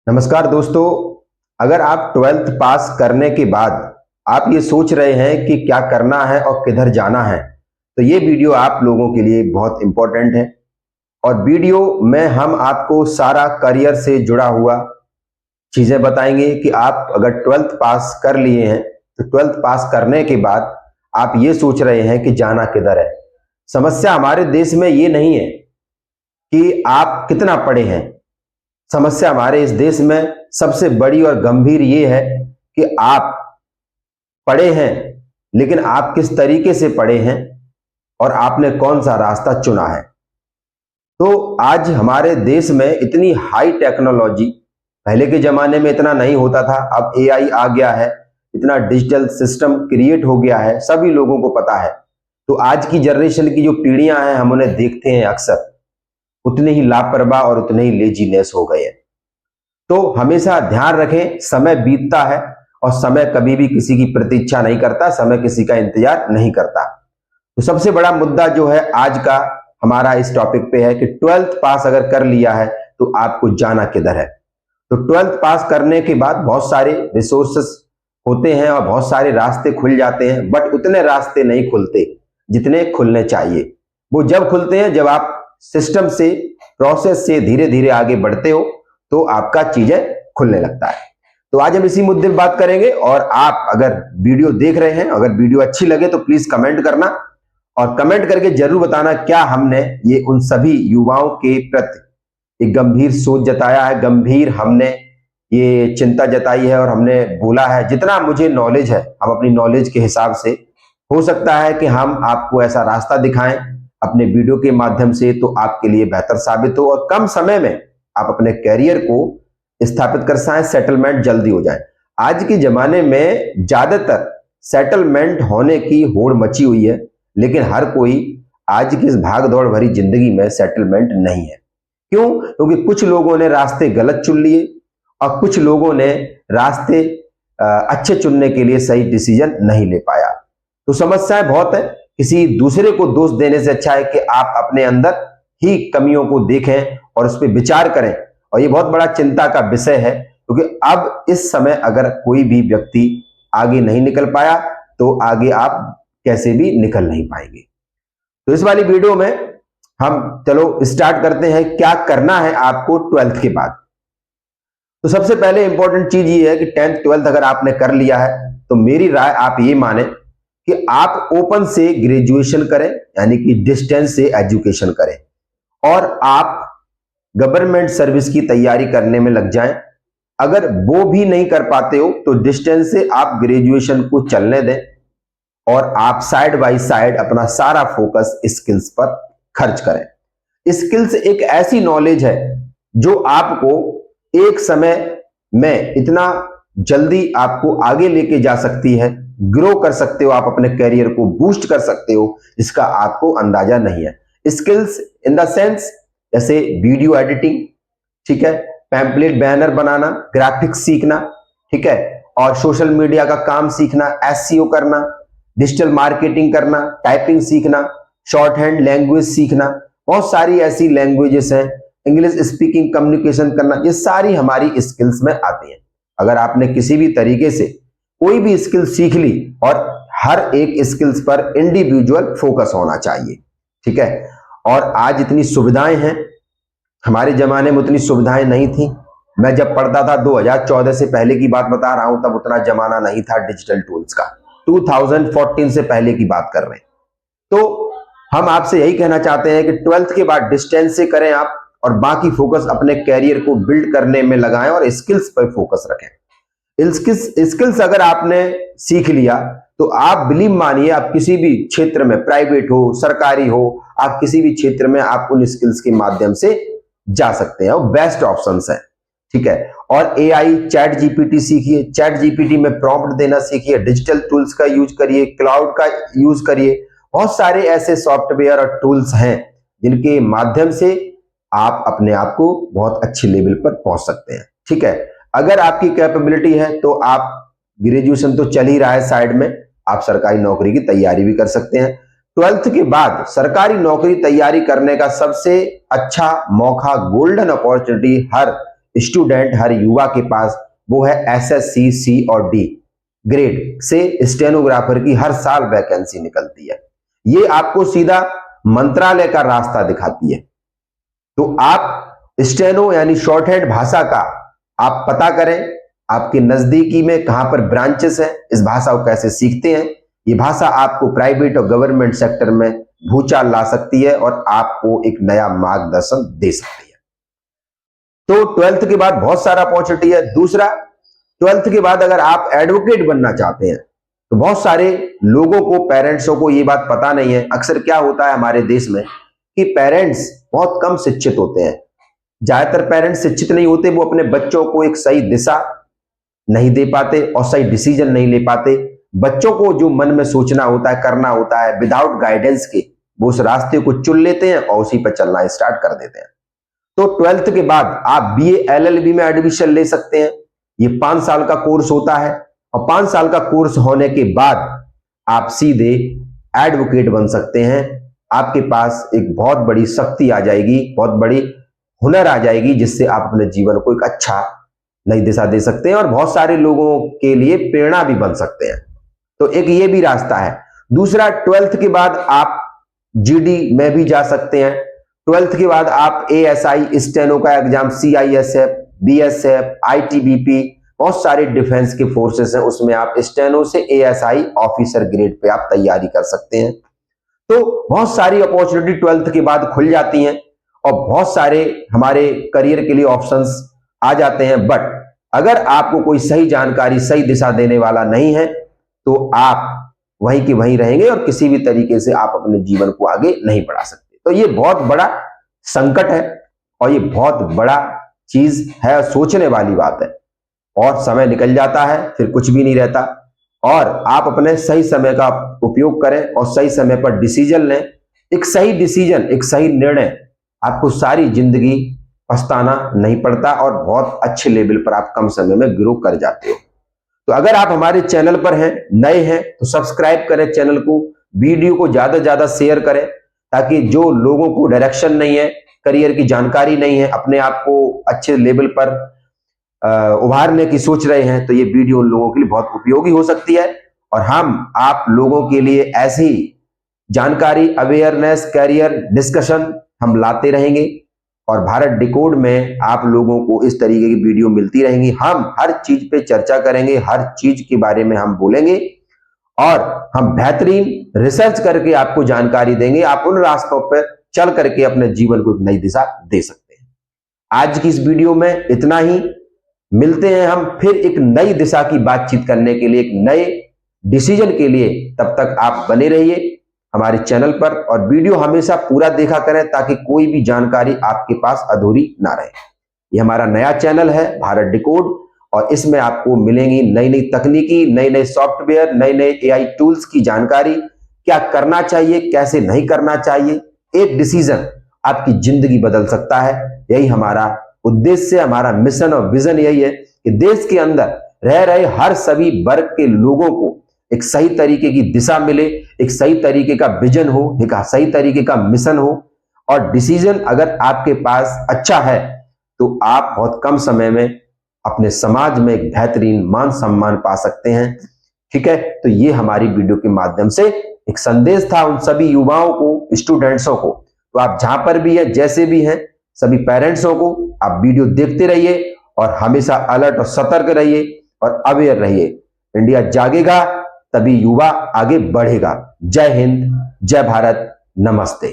नमस्कार दोस्तों। अगर आप 12th पास करने के बाद आप ये सोच रहे हैं कि क्या करना है और किधर जाना है, तो ये वीडियो आप लोगों के लिए बहुत इंपॉर्टेंट है। और वीडियो में हम आपको सारा करियर से जुड़ा हुआ चीजें बताएंगे कि आप अगर 12th पास कर लिए हैं तो 12th पास करने के बाद आप ये सोच रहे हैं कि जाना किधर है। समस्या हमारे देश में ये नहीं है कि आप कितना पढ़े हैं। समस्या हमारे इस देश में सबसे बड़ी और गंभीर ये है कि आप पढ़े हैं, लेकिन आप किस तरीके से पढ़े हैं और आपने कौन सा रास्ता चुना है। तो आज हमारे देश में इतनी हाई टेक्नोलॉजी, पहले के जमाने में इतना नहीं होता था, अब एआई आ गया है, इतना डिजिटल सिस्टम क्रिएट हो गया है, सभी लोगों को पता है। तो आज की जनरेशन की जो पीढ़ियां हैं, हम उन्हें देखते हैं अक्सर उतने ही लापरवाह और उतने ही लेजीनेस हो गए हैं। तो हमेशा ध्यान रखें, समय बीतता है और समय कभी भी किसी की प्रतीक्षा नहीं करता, समय किसी का इंतजार नहीं करता। तो सबसे बड़ा मुद्दा जो है आज का हमारा इस टॉपिक पे है कि 12th पास अगर कर लिया है तो आपको जाना किधर है। तो 12th पास करने के बाद बहुत सारे रिसोर्सेस होते हैं और बहुत सारे रास्ते खुल जाते हैं, बट उतने रास्ते नहीं खुलते जितने खुलने चाहिए। वो जब खुलते हैं जब आप सिस्टम से, प्रोसेस से धीरे धीरे आगे बढ़ते हो तो आपका चीजें खुलने लगता है। तो आज हम इसी मुद्दे पर बात करेंगे। और आप अगर वीडियो देख रहे हैं, अगर वीडियो अच्छी लगे तो प्लीज कमेंट करना और कमेंट करके जरूर बताना क्या हमने ये उन सभी युवाओं के प्रति एक गंभीर सोच जताया है, गंभीर हमने ये चिंता जताई है और हमने बोला है। जितना मुझे नॉलेज है, हम अपनी नॉलेज के हिसाब से हो सकता है कि हम आपको ऐसा रास्ता दिखाएं अपने वीडियो के माध्यम से तो आपके लिए बेहतर साबित हो और कम समय में आप अपने कैरियर को स्थापित कर सकें, सेटलमेंट जल्दी हो जाए। आज के जमाने में ज्यादातर सेटलमेंट होने की होड़ मची हुई है, लेकिन हर कोई आज की इस भाग दौड़ भरी जिंदगी में सेटलमेंट नहीं है। क्यों? क्योंकि कुछ लोगों ने रास्ते गलत चुन लिए और कुछ लोगों ने रास्ते अच्छे चुनने के लिए सही डिसीजन नहीं ले पाया। तो समस्याएं बहुत है। किसी दूसरे को दोष देने से अच्छा है कि आप अपने अंदर ही कमियों को देखें और उस पर विचार करें। और ये बहुत बड़ा चिंता का विषय है, क्योंकि अब इस समय अगर कोई भी व्यक्ति आगे नहीं निकल पाया तो आगे आप कैसे भी निकल नहीं पाएंगे। तो इस वाली वीडियो में हम चलो स्टार्ट करते हैं, क्या करना है आपको 12th के बाद। तो सबसे पहले इंपॉर्टेंट चीज ये है कि 10th 12th अगर आपने कर लिया है तो मेरी राय आप ये माने कि आप ओपन से ग्रेजुएशन करें, यानी कि डिस्टेंस से एजुकेशन करें और आप गवर्नमेंट सर्विस की तैयारी करने में लग जाएं। अगर वो भी नहीं कर पाते हो तो डिस्टेंस से आप ग्रेजुएशन को चलने दें और आप साइड बाय साइड अपना सारा फोकस स्किल्स पर खर्च करें। स्किल्स एक ऐसी नॉलेज है जो आपको एक समय में इतना जल्दी आपको आगे लेके जा सकती है, ग्रो कर सकते हो, आप अपने करियर को बूस्ट कर सकते हो, इसका आपको अंदाजा नहीं है। स्किल्स इन द सेंस जैसे वीडियो एडिटिंग, ठीक है, पैम्पलेट बैनर बनाना, ग्राफिक्स सीखना, ठीक है, और सोशल मीडिया का काम सीखना, एसईओ करना, डिजिटल मार्केटिंग करना, टाइपिंग सीखना, शॉर्ट हैंड लैंग्वेज सीखना, बहुत सारी ऐसी लैंग्वेजेस हैं, इंग्लिश स्पीकिंग, कम्युनिकेशन करना, ये सारी हमारी स्किल्स में आती हैं। अगर आपने किसी भी तरीके से कोई भी स्किल सीख ली, और हर एक स्किल्स पर इंडिविजुअल फोकस होना चाहिए, ठीक है। और आज इतनी सुविधाएं हैं, हमारे जमाने में उतनी सुविधाएं नहीं थी। मैं जब पढ़ता था 2014 से पहले की बात बता रहा हूं, तब उतना जमाना नहीं था डिजिटल टूल्स का। 2014 से पहले की बात कर रहे हैं। तो हम आपसे यही कहना चाहते हैं कि 12th के बाद डिस्टेंस से करें आप, और बाकी फोकस अपने कैरियर को बिल्ड करने में लगाएं और स्किल्स पर फोकस रखें। स्किल्स अगर आपने सीख लिया तो आप बिलीव मानिए, आप किसी भी क्षेत्र में, प्राइवेट हो, सरकारी हो, आप किसी भी क्षेत्र में आप उन स्किल्स के माध्यम से जा सकते हैं और बेस्ट ऑप्शंस है, ठीक है। और एआई, चैट जीपीटी सीखिए, चैट जीपीटी में प्रॉम्प्ट देना सीखिए, डिजिटल टूल्स का यूज करिए, क्लाउड का यूज करिए। बहुत सारे ऐसे सॉफ्टवेयर और टूल्स हैं जिनके माध्यम से आप अपने आप को बहुत अच्छे लेवल पर पहुंच सकते हैं, ठीक है। अगर आपकी कैपेबिलिटी है तो आप, ग्रेजुएशन तो चल ही रहा है साइड में, आप सरकारी नौकरी की तैयारी भी कर सकते हैं। 12th के बाद सरकारी नौकरी तैयारी करने का सबसे अच्छा मौका, गोल्डन अपॉर्चुनिटी हर स्टूडेंट, हर युवा के पास वो है एसएससी, सी और डी ग्रेड से स्टेनोग्राफर की हर साल वैकेंसी निकलती है। ये आपको सीधा मंत्रालय का रास्ता दिखाती है। तो आप स्टेनो यानी शॉर्ट हैंड भाषा का आप पता करें, आपके नजदीकी में कहां पर ब्रांचेस हैं, इस भाषा को कैसे सीखते हैं। ये भाषा आपको प्राइवेट और गवर्नमेंट सेक्टर में भूचाल ला सकती है और आपको एक नया मार्गदर्शन दे सकती है। तो 12th के बाद बहुत सारा अपॉर्चुनिटी है। दूसरा, 12th के बाद अगर आप एडवोकेट बनना चाहते हैं तो बहुत सारे लोगों को, पेरेंट्सों को ये बात पता नहीं है। अक्सर क्या होता है हमारे देश में कि पेरेंट्स बहुत कम शिक्षित होते हैं। ज्यादातर पेरेंट्स शिक्षित नहीं होते, वो अपने बच्चों को एक सही दिशा नहीं दे पाते और सही डिसीजन नहीं ले पाते। बच्चों को जो मन में सोचना होता है, करना होता है, विदाउट गाइडेंस के वो उस रास्ते को चुन लेते हैं और उसी पर चलना स्टार्ट कर देते हैं। तो 12th के बाद आप बीए एलएलबी में एडमिशन ले सकते हैं। ये 5 साल का कोर्स होता है और 5 साल का कोर्स होने के बाद आप सीधे एडवोकेट बन सकते हैं। आपके पास एक बहुत बड़ी शक्ति आ जाएगी, बहुत बड़ी हुनर आ जाएगी, जिससे आप अपने जीवन को एक अच्छा नई दिशा दे सकते हैं और बहुत सारे लोगों के लिए प्रेरणा भी बन सकते हैं। तो एक ये भी रास्ता है। दूसरा, 12th के बाद आप जीडी में भी जा सकते हैं। 12th के बाद आप एएसआई, स्टेनो का एग्जाम, सीआईएसएफ, बीएसएफ, आईटीबीपी, बहुत सारे डिफेंस के फोर्सेस हैं, उसमें आप स्टेनो से एएसआई ऑफिसर ग्रेड पे आप तैयारी कर सकते हैं। तो बहुत सारी अपॉर्चुनिटी 12th के बाद खुल जाती हैं और बहुत सारे हमारे करियर के लिए ऑप्शंस आ जाते हैं। बट अगर आपको कोई सही जानकारी, सही दिशा देने वाला नहीं है तो आप वहीं के वहीं रहेंगे और किसी भी तरीके से आप अपने जीवन को आगे नहीं बढ़ा सकते। तो ये बहुत बड़ा संकट है और ये बहुत बड़ा चीज है, सोचने वाली बात है। और समय निकल जाता है, फिर कुछ भी नहीं रहता। और आप अपने सही समय का उपयोग करें और सही समय पर डिसीजन लें। एक सही डिसीजन, एक सही निर्णय आपको सारी जिंदगी पछताना नहीं पड़ता और बहुत अच्छे लेवल पर आप कम समय में ग्रो कर जाते हो। तो अगर आप हमारे चैनल पर हैं, नए हैं, तो सब्सक्राइब करें चैनल को, वीडियो को ज्यादा से ज्यादा शेयर करें, ताकि जो लोगों को डायरेक्शन नहीं है, करियर की जानकारी नहीं है, अपने आप को अच्छे लेवल पर उभारने की सोच रहे हैं, तो ये वीडियो उन लोगों के लिए बहुत उपयोगी हो सकती है। और हम आप लोगों के लिए ऐसी जानकारी, अवेयरनेस, करियर डिस्कशन हम लाते रहेंगे और भारत डिकोड में आप लोगों को इस तरीके की वीडियो मिलती रहेंगी। हम हर चीज पे चर्चा करेंगे, हर चीज के बारे में हम बोलेंगे और हम बेहतरीन रिसर्च करके आपको जानकारी देंगे। आप उन रास्तों पर चल करके अपने जीवन को एक नई दिशा दे सकते हैं। आज की इस वीडियो में इतना ही। मिलते हैं हम फिर एक नई दिशा की बातचीत करने के लिए, एक नए डिसीजन के लिए। तब तक आप बने रहिए हमारे चैनल पर और वीडियो हमेशा पूरा देखा करें, ताकि कोई भी जानकारी आपके पास अधूरी ना रहे। ये हमारा नया चैनल है भारत डिकोड और इसमें आपको मिलेंगी नई नई तकनीकी, नए नए सॉफ्टवेयर, नए नए एआई टूल्स की जानकारी। क्या करना चाहिए, कैसे नहीं करना चाहिए, एक डिसीजन आपकी जिंदगी बदल सकता है। यही हमारा उद्देश्य, हमारा मिशन और विजन यही है कि देश के अंदर रह रहे हर सभी वर्ग के लोगों को एक सही तरीके की दिशा मिले, एक सही तरीके का विजन हो, एक सही तरीके का मिशन हो। और डिसीजन अगर आपके पास अच्छा है तो आप बहुत कम समय में अपने समाज में एक बेहतरीन मान सम्मान पा सकते हैं। ठीक है, तो ये हमारी वीडियो के माध्यम से एक संदेश था उन सभी युवाओं को, स्टूडेंट्सों को। तो आप जहां पर भी हैं, जैसे भी हैं, सभी पेरेंट्सों को आप वीडियो देखते रहिए और हमेशा अलर्ट और सतर्क रहिए और अवेयर रहिए। इंडिया जागेगा तभी युवा आगे बढ़ेगा। जय हिंद, जय भारत, नमस्ते।